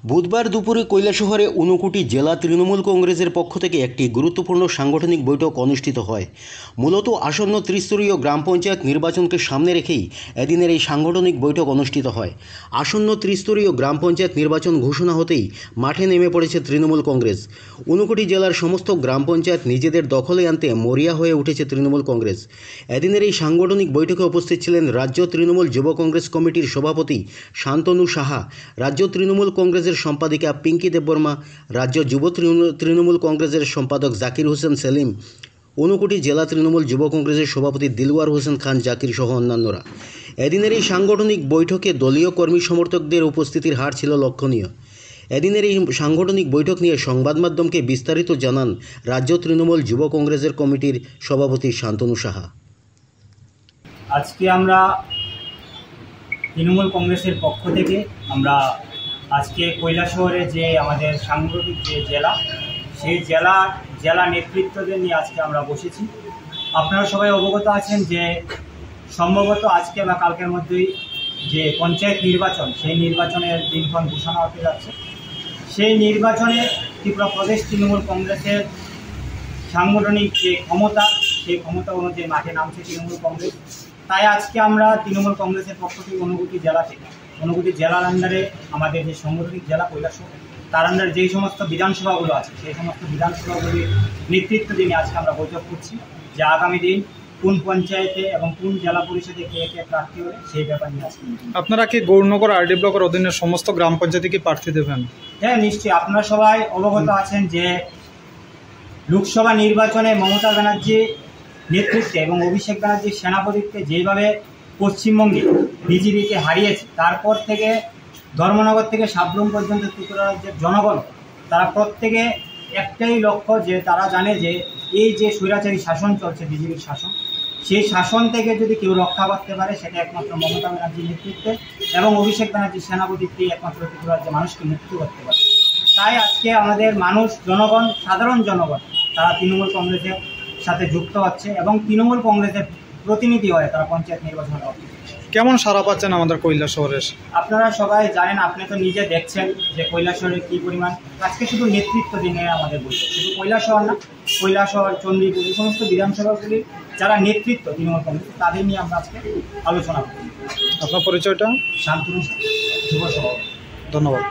বুধবার দুপুরে কৈলাসহরে ঊনকোটি জেলা তৃণমূল কংগ্রেসের পক্ষ থেকে একটি গুরুত্বপূর্ণ সাংগঠনিক বৈঠক অনুষ্ঠিত হয়। মূলত আসন্ন ত্রিস্তরীয় গ্রাম পঞ্চায়েত নির্বাচনকে সামনে রেখেই এদিনের এই সাংগঠনিক বৈঠক অনুষ্ঠিত হয়। আসন্ন ত্রিস্তরীয় গ্রাম পঞ্চায়েত নির্বাচন ঘোষণা হতেই মাঠে নেমে পড়েছে তৃণমূল কংগ্রেস। ঊনকোটি জেলার সমস্ত গ্রাম পঞ্চায়েত নিজেদের দখলে আনতে মরিয়া হয়ে উঠেছে তৃণমূল কংগ্রেস। এদিনের এই সাংগঠনিক বৈঠকে উপস্থিত ছিলেন রাজ্য তৃণমূল যুব কংগ্রেস কমিটির সভাপতি শান্তনু সাহা, রাজ্য তৃণমূল কংগ্রেসের সম্পাদিকা পিঙ্কি দেববর্মা, রাজ্য যুব তৃণমূল কংগ্রেসের সম্পাদক জাকির হোসেন সেলিম, ঊনকোটি জেলা তৃণমূল যুব কংগ্রেসের সভাপতি দিলওয়ার হোসেন খান জাকির সহ অন্যান্যরা। এদিনের এই সাংগঠনিক বৈঠকে দলীয় কর্মী সমর্থকদের উপস্থিতির হার ছিল লক্ষণীয়। এদিনের এই সাংগঠনিক বৈঠক নিয়ে সংবাদ মাধ্যমকে বিস্তারিত জানান রাজ্য তৃণমূল যুব কংগ্রেসের কমিটির সভাপতি শান্তনু সাহা। আজকে আমরা তৃণমূল কংগ্রেসের পক্ষ থেকে আজকে কৈলাসহরে যে আমাদের সাংগঠনিক যে জেলা, সেই জেলা নেতৃত্বদের নিয়ে আজকে আমরা বসেছি। আপনারা সবাই অবগত আছেন যে সম্ভবত আজকে বা কালকের মধ্যেই যে পঞ্চায়েত নির্বাচন, সেই নির্বাচনের দিনক্ষণ ঘোষণা হতে যাচ্ছে। সেই নির্বাচনে ত্রিপুরা প্রদেশ তৃণমূল কংগ্রেসের সাংগঠনিক যে ক্ষমতা, সেই ক্ষমতা অনুযায়ী মাঠে নামছে তৃণমূল কংগ্রেস। তাই আজকে আমরা তৃণমূল কংগ্রেসের পক্ষ থেকে ঊনকোটি জেলার আন্ডারে আমাদের যে সাংগঠনিক জেলা কৈলাসহর, তার আন্ডারে যেই সমস্ত বিধানসভাগুলো আছে, সেই সমস্ত বিধানসভাগুলির নেতৃত্ব দিনে আজকে আমরা বৈঠক করছি যে আগামী দিন কোন পঞ্চায়েতে এবং কোন জেলা পরিষদে কে কে প্রার্থী হবে সেই ব্যাপার নিয়ে আজকে। আপনারা কি গৌরনগর আরডি ব্লকের অধীনে সমস্ত গ্রাম পঞ্চায়েতে কি প্রার্থী দেবেন? হ্যাঁ, নিশ্চয়ই। আপনারা সবাই অবগত আছেন যে লোকসভা নির্বাচনে মমতা ব্যানার্জি নেতৃত্বে এবং অভিষেক ব্যানার্জির সেনাপতিত্বে যেভাবে পশ্চিমবঙ্গে বিজেপিকে হারিয়েছে, তারপর থেকে ধর্মনগর থেকে সাবরুম পর্যন্ত ত্রিপুরা রাজ্যের জনগণ তারা প্রত্যেকে একটাই লক্ষ্য, যে তারা জানে যে এই যে স্বৈরাচারী শাসন চলছে, বিজেপির শাসন, সেই শাসন থেকে যদি কেউ রক্ষা করতে পারে সেটা একমাত্র মমতা ব্যানার্জির নেতৃত্বে এবং অভিষেক ব্যানার্জির সেনাপতিত্বেই একমাত্র ত্রিপুরা রাজ্যের মানুষকে মুক্ত করতে পারে। তাই আজকে আমাদের জনগণ, সাধারণ জনগণ তারা তৃণমূল কংগ্রেসের সাথে যুক্ত হচ্ছে এবং তৃণমূল কংগ্রেসের প্রতিনিধি হয়ে তারা পঞ্চায়েত নির্বাচনে লড়ছে। কেমন সাড়া পাচ্ছেন আমাদের কৈলাসহরের? আপনারা সবাই জানেন, আপনি তো নিজে দেখছেন যে কৈলাসহরের কী পরিমাণ। আজকে শুধু নেতৃত্ব দিনে আমাদের বলছে, শুধু কৈলাসহর না, কৈলাসহর, চণ্ডীপুর, এই সমস্ত বিধানসভাগুলির যারা নেতৃত্ব তৃণমূল কংগ্রেস, তাদের নিয়ে আমরা আজকে আলোচনা করি। আপনার পরিচয়টা? শান্তনু, যুব সভাপতি। ধন্যবাদ।